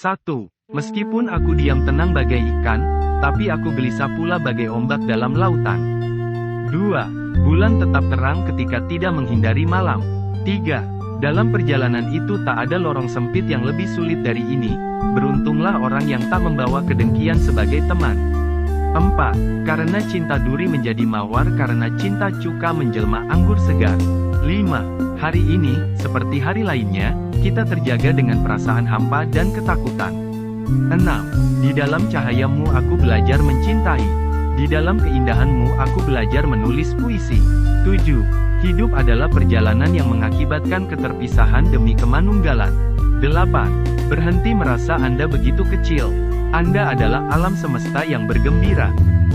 1. Meskipun aku diam tenang bagai ikan, tapi aku gelisah pula bagai ombak dalam lautan. 2. Bulan tetap terang ketika tidak menghindari malam. 3. Dalam perjalanan itu tak ada lorong sempit yang lebih sulit dari ini. Beruntunglah orang yang tak membawa kedengkian sebagai teman. 4. Karena cinta duri menjadi mawar, karena cinta cuka menjelma anggur segar. 5. Hari ini, seperti hari lainnya, kita terjaga dengan perasaan hampa dan ketakutan. 6. Di dalam cahayamu aku belajar mencintai. Di dalam keindahanmu aku belajar menulis puisi. 7. Hidup adalah perjalanan yang mengakibatkan keterpisahan demi kemanunggalan. 8. Berhenti merasa Anda begitu kecil. Anda adalah alam semesta yang bergembira.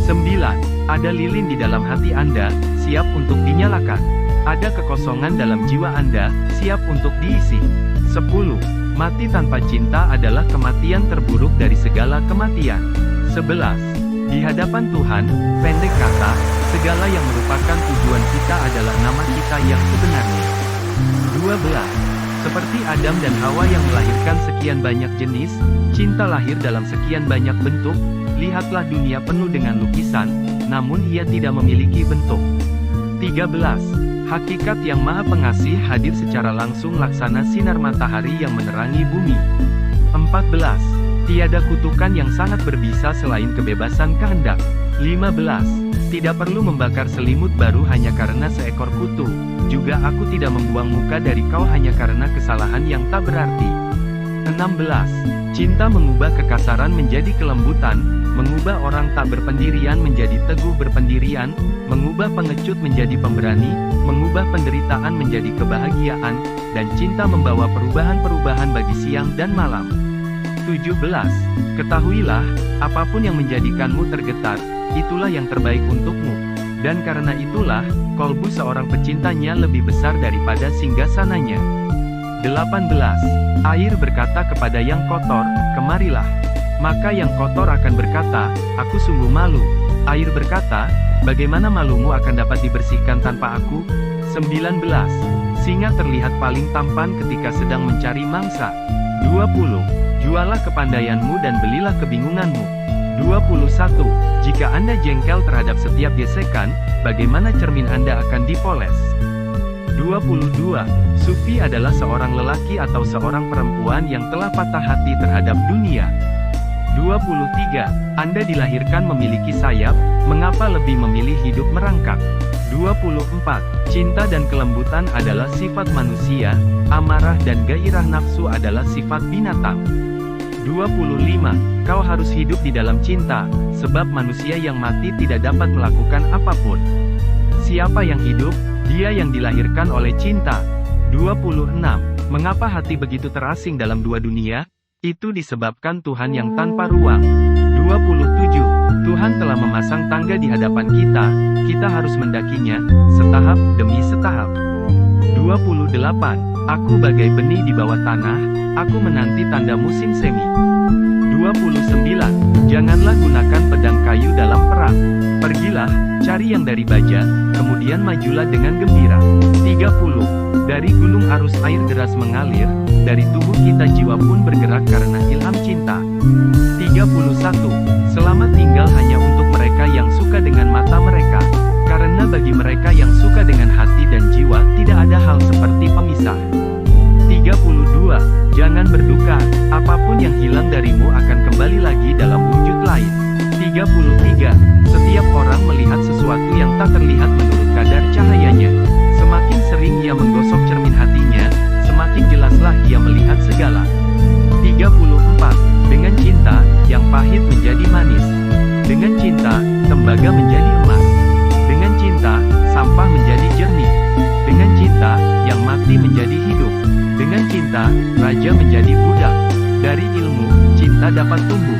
9. Ada lilin di dalam hati Anda, siap untuk dinyalakan. Ada kekosongan dalam jiwa Anda, siap untuk diisi. 10. Mati tanpa cinta adalah kematian terburuk dari segala kematian. 11. Di hadapan Tuhan, pendek kata, segala yang merupakan tujuan kita adalah nama kita yang sebenarnya. 12. Seperti Adam dan Hawa yang melahirkan sekian banyak jenis, cinta lahir dalam sekian banyak bentuk. Lihatlah dunia penuh dengan lukisan, namun ia tidak memiliki bentuk. 13. Hakikat yang maha pengasih hadir secara langsung laksana sinar matahari yang menerangi bumi. 14. Tiada kutukan yang sangat berbisa selain kebebasan kehendak. 15. Tidak perlu membakar selimut baru hanya karena seekor kutu. Juga aku tidak membuang muka dari kau hanya karena kesalahan yang tak berarti. 16. Cinta mengubah kekasaran menjadi kelembutan, mengubah orang tak berpendirian menjadi teguh berpendirian, mengubah pengecut menjadi pemberani, mengubah penderitaan menjadi kebahagiaan, dan cinta membawa perubahan-perubahan bagi siang dan malam. 17. Ketahuilah, apapun yang menjadikanmu tergetar, itulah yang terbaik untukmu. Dan karena itulah, kolbu seorang pecintanya lebih besar daripada singgasananya. 18. Air berkata kepada yang kotor, kemarilah. Maka yang kotor akan berkata, aku sungguh malu. Air berkata, bagaimana malumu akan dapat dibersihkan tanpa aku? 19. Singa terlihat paling tampan ketika sedang mencari mangsa. 20. Jualah kepandaianmu dan belilah kebingunganmu. 21. Jika Anda jengkel terhadap setiap gesekan, bagaimana cermin Anda akan dipoles? 22. Sufi adalah seorang lelaki atau seorang perempuan yang telah patah hati terhadap dunia. 23. Anda dilahirkan memiliki sayap, mengapa lebih memilih hidup merangkak? 24. Cinta dan kelembutan adalah sifat manusia, amarah dan gairah nafsu adalah sifat binatang. 25. Kau harus hidup di dalam cinta, sebab manusia yang mati tidak dapat melakukan apapun. Siapa yang hidup? Dia yang dilahirkan oleh cinta. 26. Mengapa hati begitu terasing dalam dua dunia? Itu disebabkan Tuhan yang tanpa ruang. 27. Tuhan telah memasang tangga di hadapan kita, kita harus mendakinya, setahap demi setahap. 28. Aku bagai benih di bawah tanah, aku menanti tanda musim semi. 29. Janganlah gunakan pedang kayu dalam perang. Pergilah, cari yang dari baja, kemudian majulah dengan gembira. 30. Dari gunung arus air deras mengalir, dari tubuh kita jiwa pun bergerak karena ilham cinta. 31. Selamat tinggal hanya untuk mereka yang suka dengan mata mereka. Karena bagi mereka yang suka dengan hati dan jiwa, tidak ada hal seperti pemisah. 32. Jangan berduka, apapun yang hilang darimu akan kembali lagi dalam wujud lain. 33. Setiap orang melihat sesuatu yang tak terlihat menurut kadar cahayanya. Semakin sering ia menggosok cermin hatinya, semakin jelaslah ia melihat segala. 34. Dengan cinta, yang pahit menjadi manis. Dengan cinta, tembaga menjadi emas. Dengan cinta, sampah menjadi jernih. Dengan cinta, yang mati menjadi hidup. Dengan cinta, raja menjadi budak. Dari ilmu, cinta dapat tumbuh.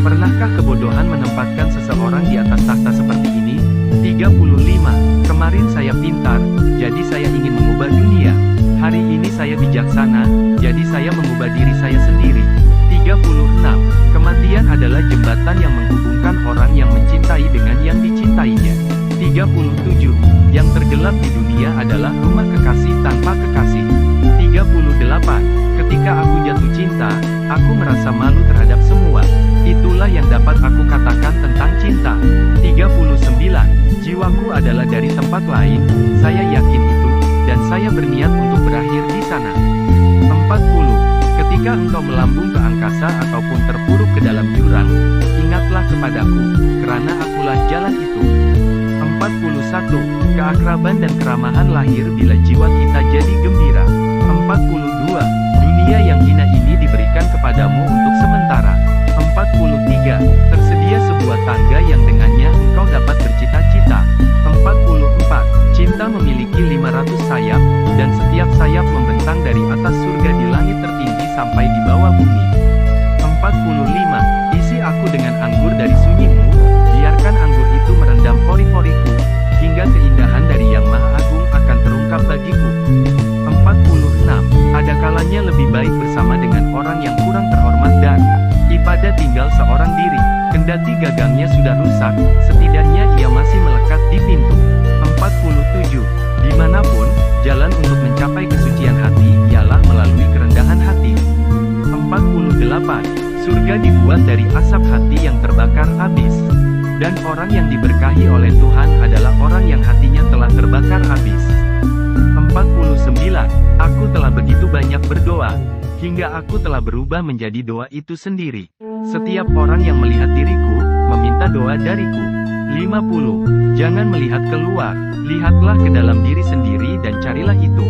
Pernahkah kebodohan menempatkan seseorang di atas tahta seperti ini? 35. Kemarin saya pintar, jadi saya ingin mengubah dunia. Hari ini saya bijaksana, jadi saya mengubah diri saya sendiri. 36. Kematian adalah jembatan yang menghubungkan orang yang mencintai dengan yang dicintainya. 37. Yang tergelap di dunia adalah rumah kekasih tanpa kekasih. 38. Ketika aku jatuh cinta, aku merasa malu terhadap semua. Itulah yang dapat aku katakan tentang cinta. 39. Jiwaku adalah dari tempat lain, saya yakin itu, dan saya berniat untuk berakhir di sana. 40. Ketika engkau melambung ke angkasa ataupun terpuruk ke dalam jurang, ingatlah kepadaku, karena akulah jalan itu. 41. Keakraban dan keramahan lahir bila jiwa kita jadi gembira. 42. Dunia yang hina ini diberikan kepadamu untuk sementara. 43. Tersedia sebuah tangga yang dengannya engkau dapat bercita-cita. 44. Cinta memiliki 500 sayap, dan setiap sayap membentang dari atas surga di langit tertinggi sampai di bawah bumi. 45. Isi aku dengan anggur dari sunyimu, biarkan anggur itu merendam pori-poriku, hingga keindahan dari Yang Maha Agung akan terungkap bagiku. 46. Ada kalanya lebih baik bersama dengan orang yang kurang terhormat dan pada tinggal seorang diri. Kendati gagangnya sudah rusak, setidaknya ia masih melekat di pintu. 47. Dimanapun, jalan untuk mencapai kesucian hati ialah melalui kerendahan hati. 48. Surga dibuat dari asap hati yang terbakar habis. Dan orang yang diberkahi oleh Tuhan adalah orang yang hatinya telah terbakar habis. 49. Aku telah begitu banyak berdoa, hingga aku telah berubah menjadi doa itu sendiri. Setiap orang yang melihat diriku, meminta doa dariku. 50. Jangan melihat keluar, lihatlah ke dalam diri sendiri dan carilah itu.